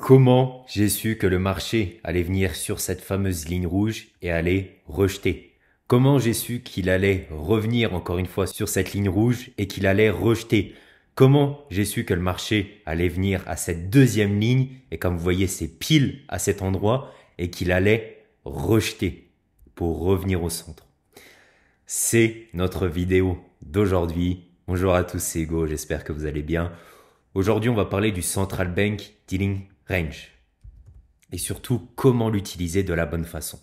Comment j'ai su que le marché allait venir sur cette fameuse ligne rouge et allait rejeter? Comment j'ai su qu'il allait revenir encore une fois sur cette ligne rouge et qu'il allait rejeter? Comment j'ai su que le marché allait venir à cette deuxième ligne et comme vous voyez c'est pile à cet endroit et qu'il allait rejeter pour revenir au centre? C'est notre vidéo d'aujourd'hui. Bonjour à tous, c'est Hugo, j'espère que vous allez bien. Aujourd'hui, on va parler du Central Bank Dealing Range et surtout comment l'utiliser de la bonne façon.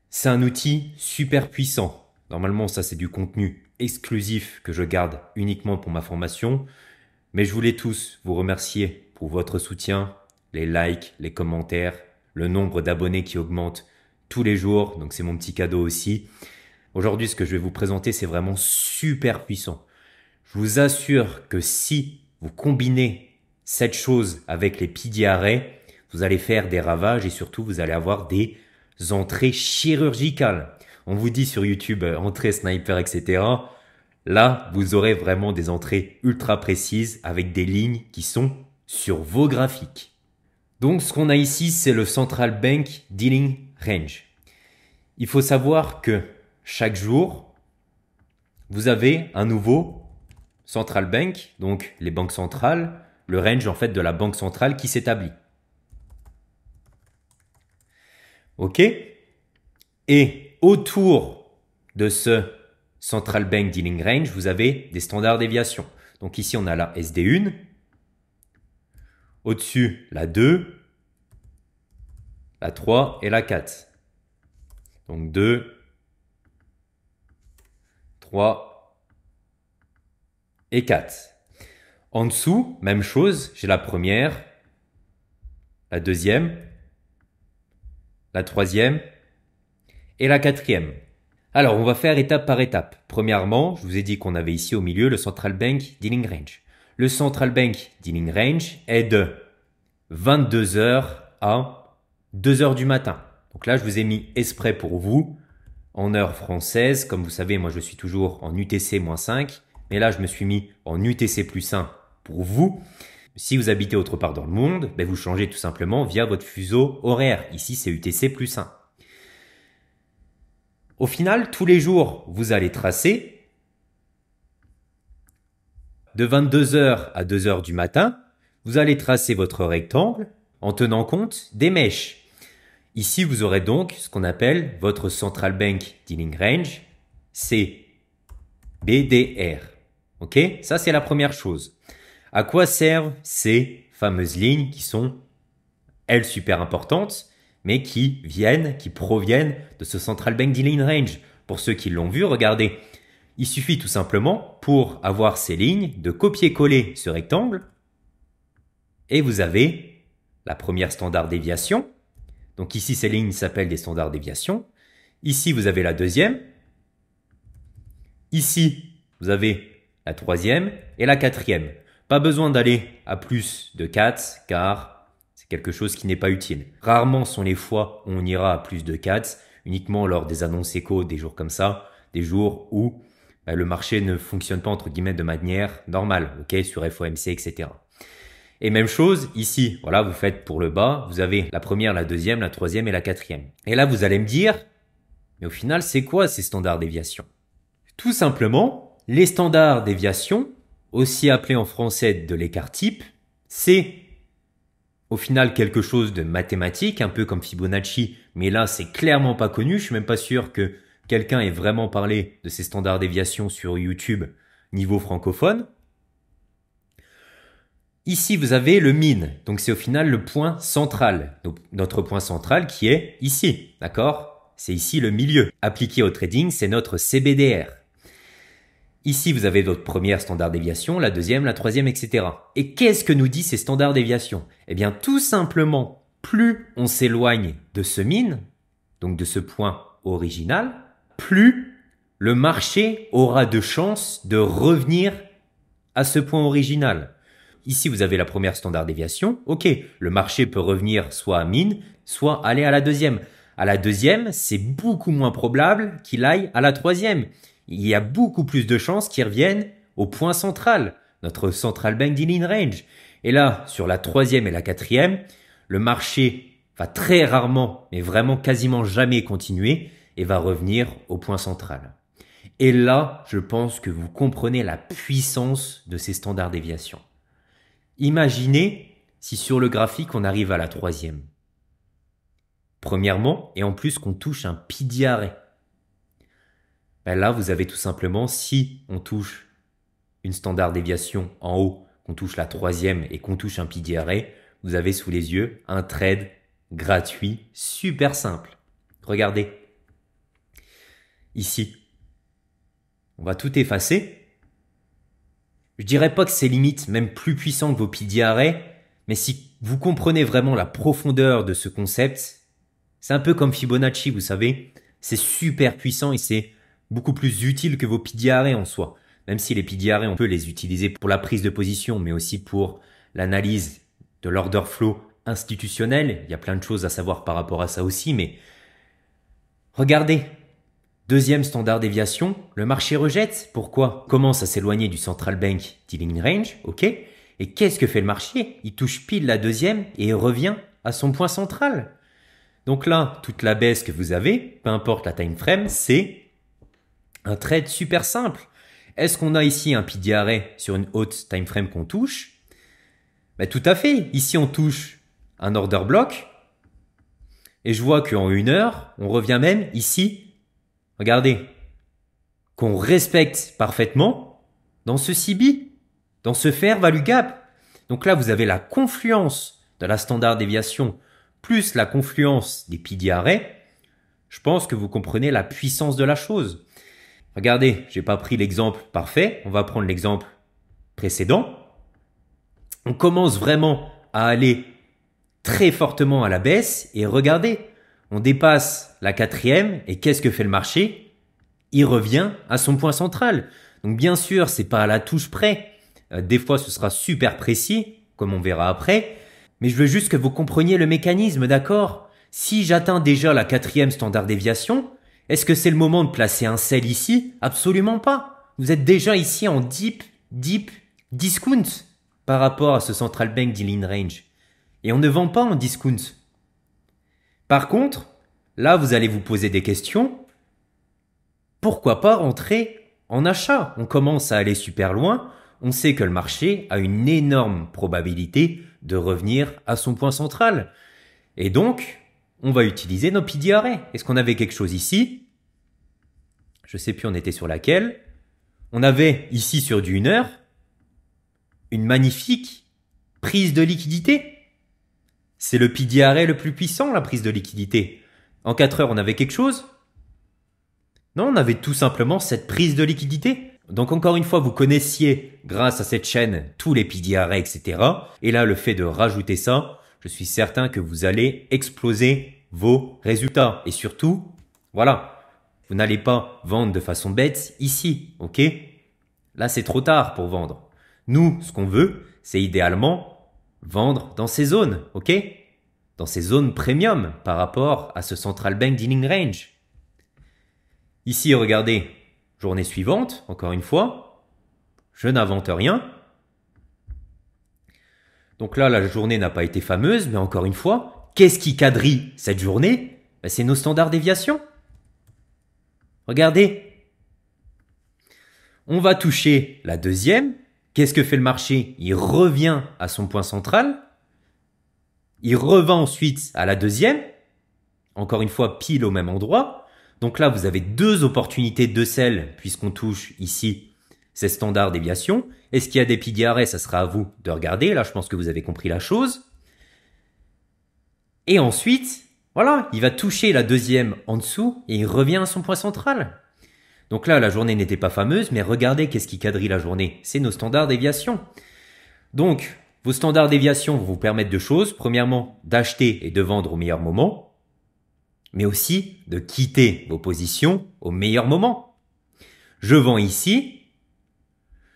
C'est un outil super puissant. Normalement, ça c'est du contenu exclusif que je garde uniquement pour ma formation. Mais je voulais tous vous remercier pour votre soutien, les likes, les commentaires, le nombre d'abonnés qui augmente tous les jours. Donc c'est mon petit cadeau aussi. Aujourd'hui, ce que je vais vous présenter, c'est vraiment super puissant. Je vous assure que si vous combinez cette chose avec les PD arrêts, vous allez faire des ravages et surtout vous allez avoir des entrées chirurgicales. On vous dit sur YouTube entrée sniper, etc. Là, vous aurez vraiment des entrées ultra précises avec des lignes qui sont sur vos graphiques. Donc ce qu'on a ici, c'est le Central Bank Dealing Range. Il faut savoir que chaque jour, vous avez un nouveau Central Bank, donc les banques centrales, le range en fait de la banque centrale qui s'établit. Ok? Et autour de ce Central Bank Dealing Range, vous avez des standards déviation. Donc ici, on a la SD1. Au-dessus, la 2, la 3 et la 4. Donc 2, 3 et 4. En dessous, même chose, j'ai la première, la deuxième, la troisième et la quatrième. Alors, on va faire étape par étape. Premièrement, je vous ai dit qu'on avait ici au milieu le Central Bank Dealing Range. Le Central Bank Dealing Range est de 22h à 2h du matin. Donc là, je vous ai mis exprès pour vous en heure française. Comme vous savez, moi, je suis toujours en UTC-5. Mais là, je me suis mis en UTC+1 pour vous. Si vous habitez autre part dans le monde, ben vous changez tout simplement via votre fuseau horaire. Ici, c'est UTC+1. Au final, tous les jours, vous allez tracer de 22h à 2h du matin. Vous allez tracer votre rectangle en tenant compte des mèches. Ici, vous aurez donc ce qu'on appelle votre Central Bank Dealing Range, CBDR. Ok? Ça, c'est la première chose. À quoi servent ces fameuses lignes qui sont, elles, super importantes, mais qui proviennent de ce Central Bank Dealing Range? Pour ceux qui l'ont vu, regardez. Il suffit tout simplement, pour avoir ces lignes, de copier-coller ce rectangle. Et vous avez la première standard déviation. Donc ici, ces lignes s'appellent des standards déviation. Ici, vous avez la deuxième. Ici, vous avez la troisième et la quatrième. Pas besoin d'aller à plus de 4 car c'est quelque chose qui n'est pas utile. Rarement sont les fois où on ira à plus de 4, uniquement lors des annonces éco, des jours comme ça, des jours où le marché ne fonctionne pas entre guillemets de manière normale, ok, sur FOMC, etc. Et même chose ici, voilà, vous faites pour le bas, vous avez la première, la deuxième, la troisième et la quatrième. Et là, vous allez me dire, mais au final, c'est quoi ces standards déviation? Tout simplement, les standards déviation, aussi appelés en français de l'écart type, c'est au final quelque chose de mathématique, un peu comme Fibonacci, mais là c'est clairement pas connu, je suis même pas sûr que quelqu'un ait vraiment parlé de ces standards déviation sur YouTube niveau francophone. Ici vous avez le min, donc c'est au final le point central, donc notre point central qui est ici, d'accord? C'est ici le milieu. Appliqué au trading, c'est notre CBDR. Ici, vous avez votre première standard déviation, la deuxième, la troisième, etc. Et qu'est-ce que nous dit ces standards déviation? Eh bien, tout simplement, plus on s'éloigne de ce min, donc de ce point original, plus le marché aura de chances de revenir à ce point original. Ici, vous avez la première standard déviation. Ok, le marché peut revenir soit à min, soit aller à la deuxième. À la deuxième, c'est beaucoup moins probable qu'il aille à la troisième. Il y a beaucoup plus de chances qu'ils reviennent au point central, notre Central Bank Dealing Range. Et là, sur la troisième et la quatrième, le marché va très rarement, mais vraiment quasiment jamais continuer et va revenir au point central. Et là, je pense que vous comprenez la puissance de ces standards déviation. Imaginez si sur le graphique, on arrive à la troisième. Premièrement, et en plus qu'on touche un pilier arrêt. Ben là, vous avez tout simplement, si on touche une standard déviation en haut, qu'on touche la troisième et qu'on touche un pilier arrêt, vous avez sous les yeux un trade gratuit, super simple. Regardez. Ici. On va tout effacer. Je dirais pas que c'est limite même plus puissant que vos piliers arrêts, mais si vous comprenez vraiment la profondeur de ce concept, c'est un peu comme Fibonacci, vous savez. C'est super puissant et c'est beaucoup plus utile que vos piliers arrêts en soi. Même si les piliers arrêts, on peut les utiliser pour la prise de position, mais aussi pour l'analyse de l'order flow institutionnel. Il y a plein de choses à savoir par rapport à ça aussi, mais regardez. Deuxième standard déviation, le marché rejette. Pourquoi? Commence à s'éloigner du central bank dealing range, ok? Et qu'est-ce que fait le marché? Il touche pile la deuxième et il revient à son point central. Donc là, toute la baisse que vous avez, peu importe la time frame, c'est un trade super simple. Est-ce qu'on a ici un pilier arrêt sur une haute time frame qu'on touche? Ben, tout à fait. Ici, on touche un order block. Et je vois qu'en 1 heure, on revient même ici. Regardez. Qu'on respecte parfaitement dans ce CB, dans ce fair value gap. Donc là, vous avez la confluence de la standard déviation plus la confluence des piliers arrêts. Je pense que vous comprenez la puissance de la chose. Regardez, j'ai pas pris l'exemple parfait. On va prendre l'exemple précédent. On commence vraiment à aller très fortement à la baisse et regardez, on dépasse la quatrième et qu'est-ce que fait le marché? Il revient à son point central. Donc bien sûr, c'est pas à la touche près. Des fois, ce sera super précis, comme on verra après. Mais je veux juste que vous compreniez le mécanisme, d'accord? Si j'atteins déjà la quatrième standard déviation, est-ce que c'est le moment de placer un sell ici? Absolument pas. Vous êtes déjà ici en deep discount par rapport à ce central bank dealing range. Et on ne vend pas en discount. Par contre, là, vous allez vous poser des questions. Pourquoi pas rentrer en achat? On commence à aller super loin. On sait que le marché a une énorme probabilité de revenir à son point central. Et donc, on va utiliser nos piliers arrêts. Est-ce qu'on avait quelque chose ici? Je sais plus on était sur laquelle. On avait ici sur du 1 heure une magnifique prise de liquidité. C'est le pilier arrêt le plus puissant, la prise de liquidité. En 4 heures, on avait quelque chose? Non, on avait tout simplement cette prise de liquidité. Donc encore une fois, vous connaissiez, grâce à cette chaîne, tous les piliers arrêts, etc. Et là, le fait de rajouter ça, je suis certain que vous allez exploser vos résultats. Et surtout, voilà, vous n'allez pas vendre de façon bête ici, ok? Là, c'est trop tard pour vendre. Nous, ce qu'on veut, c'est idéalement vendre dans ces zones, ok? Dans ces zones premium par rapport à ce central bank dealing range. Ici, regardez, journée suivante, encore une fois, je n'invente rien. Donc là, la journée n'a pas été fameuse, mais encore une fois, qu'est-ce qui quadrille cette journée? Ben, c'est nos standards déviation. Regardez. On va toucher la deuxième. Qu'est-ce que fait le marché? Il revient à son point central. Il revend ensuite à la deuxième. Encore une fois, pile au même endroit. Donc là, vous avez deux opportunités de sell puisqu'on touche ici ces standards déviation. Est-ce qu'il y a des piliers arrêts? Ça sera à vous de regarder. Là, je pense que vous avez compris la chose. Et ensuite, voilà, il va toucher la deuxième en dessous et il revient à son point central. Donc là, la journée n'était pas fameuse, mais regardez qu'est-ce qui quadrille la journée. C'est nos standards déviation. Donc, vos standards déviation vont vous permettre deux choses. Premièrement, d'acheter et de vendre au meilleur moment, mais aussi de quitter vos positions au meilleur moment. Je vends ici.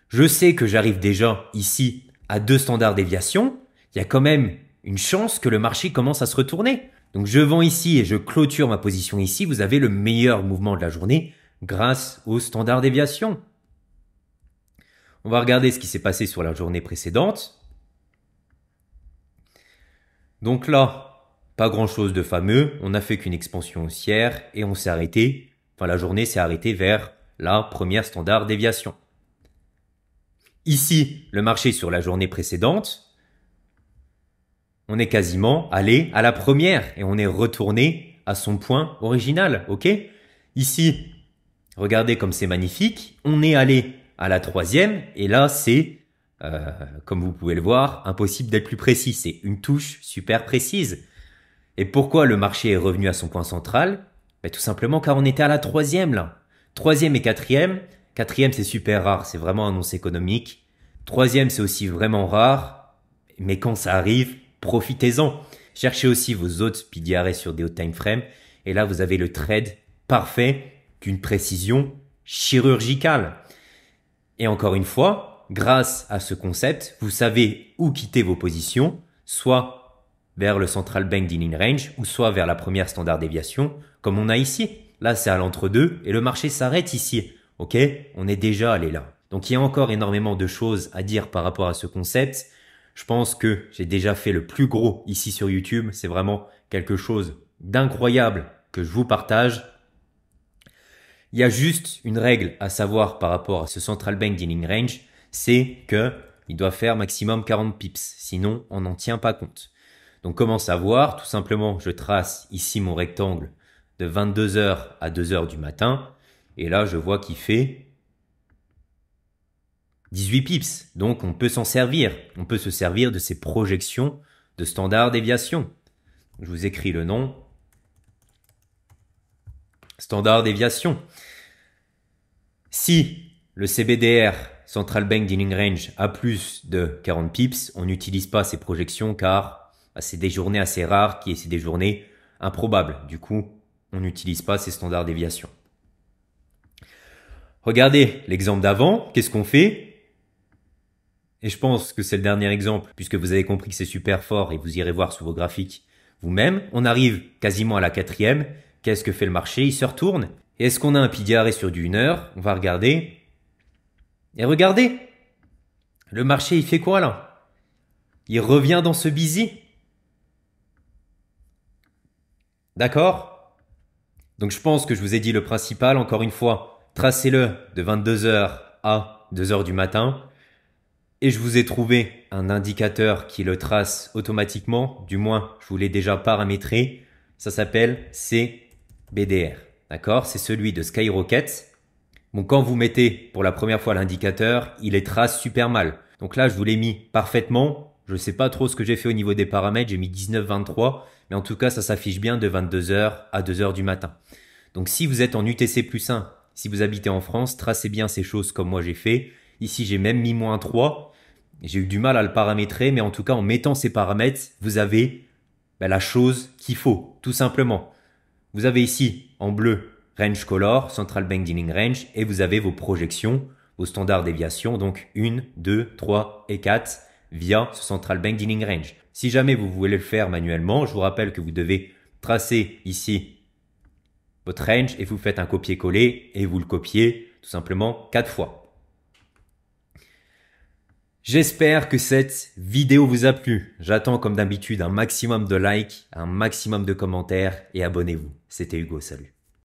Je sais que j'arrive déjà ici à 2 standards déviation. Il y a quand même une chance que le marché commence à se retourner. Donc je vends ici et je clôture ma position ici. Vous avez le meilleur mouvement de la journée grâce aux standards déviation. On va regarder ce qui s'est passé sur la journée précédente. Donc là, pas grand chose de fameux, on n'a fait qu'une expansion haussière et on s'est arrêté, enfin la journée s'est arrêtée vers la première standard déviation. Ici, le marché sur la journée précédente, on est quasiment allé à la première et on est retourné à son point original, ok? Ici, regardez comme c'est magnifique, on est allé à la troisième et là c'est, comme vous pouvez le voir, impossible d'être plus précis, c'est une touche super précise. Et pourquoi le marché est revenu à son point central? Ben, tout simplement car on était à la troisième là. Troisième et quatrième. Quatrième c'est super rare, c'est vraiment un annonce économique. Troisième c'est aussi vraiment rare, mais quand ça arrive, profitez-en. Cherchez aussi vos autres PDRS sur des hauts time frames et là vous avez le trade parfait d'une précision chirurgicale. Et encore une fois, grâce à ce concept, vous savez où quitter vos positions, soit vers le Central Bank Dealing Range ou soit vers la première standard déviation, comme on a ici. Là, c'est à l'entre-deux et le marché s'arrête ici. Ok? On est déjà allé là. Donc, il y a encore énormément de choses à dire par rapport à ce concept. Je pense que j'ai déjà fait le plus gros ici sur YouTube. C'est vraiment quelque chose d'incroyable que je vous partage. Il y a juste une règle à savoir par rapport à ce Central Bank Dealing Range, c'est que il doit faire maximum 40 pips, sinon on n'en tient pas compte. Donc comment savoir? Tout simplement, je trace ici mon rectangle de 22h à 2h du matin, et là je vois qu'il fait 18 pips. Donc on peut s'en servir, on peut se servir de ces projections de standard déviation. Je vous écris le nom. Standard déviation. Si le CBDR, Central Bank Dealing Range, a plus de 40 pips, on n'utilise pas ces projections car c'est des journées assez rares qui c'est des journées improbables. Du coup, on n'utilise pas ces standards déviation. Regardez l'exemple d'avant, qu'est-ce qu'on fait? Et je pense que c'est le dernier exemple puisque vous avez compris que c'est super fort et vous irez voir sur vos graphiques vous-même. On arrive quasiment à la quatrième. Qu'est-ce que fait le marché? Il se retourne. Et est-ce qu'on a un PDRS sur du 1 heure? On va regarder. Et regardez. Le marché, il fait quoi là? Il revient dans ce busy. D'accord? Donc je pense que je vous ai dit le principal. Encore une fois, tracez-le de 22h à 2h du matin. Et je vous ai trouvé un indicateur qui le trace automatiquement. Du moins, je vous l'ai déjà paramétré. Ça s'appelle CBDR. D'accord? C'est celui de Skyrocket. Bon, quand vous mettez pour la première fois l'indicateur, il les trace super mal. Donc là, je vous l'ai mis parfaitement. Je ne sais pas trop ce que j'ai fait au niveau des paramètres. J'ai mis 19-23. Mais en tout cas, ça s'affiche bien de 22h à 2h du matin. Donc si vous êtes en UTC+1, si vous habitez en France, tracez bien ces choses comme moi j'ai fait. Ici, j'ai même mis -3. J'ai eu du mal à le paramétrer, mais en tout cas, en mettant ces paramètres, vous avez la chose qu'il faut, tout simplement. Vous avez ici, en bleu, Range Color, Central Bank Dealing Range, et vous avez vos projections, vos standards déviation, donc 1, 2, 3 et 4, via ce Central Bank Dealing Range. Si jamais vous voulez le faire manuellement, je vous rappelle que vous devez tracer ici votre range et vous faites un copier-coller et vous le copiez tout simplement 4 fois. J'espère que cette vidéo vous a plu. J'attends comme d'habitude un maximum de likes, un maximum de commentaires et abonnez-vous. C'était Hugo, salut.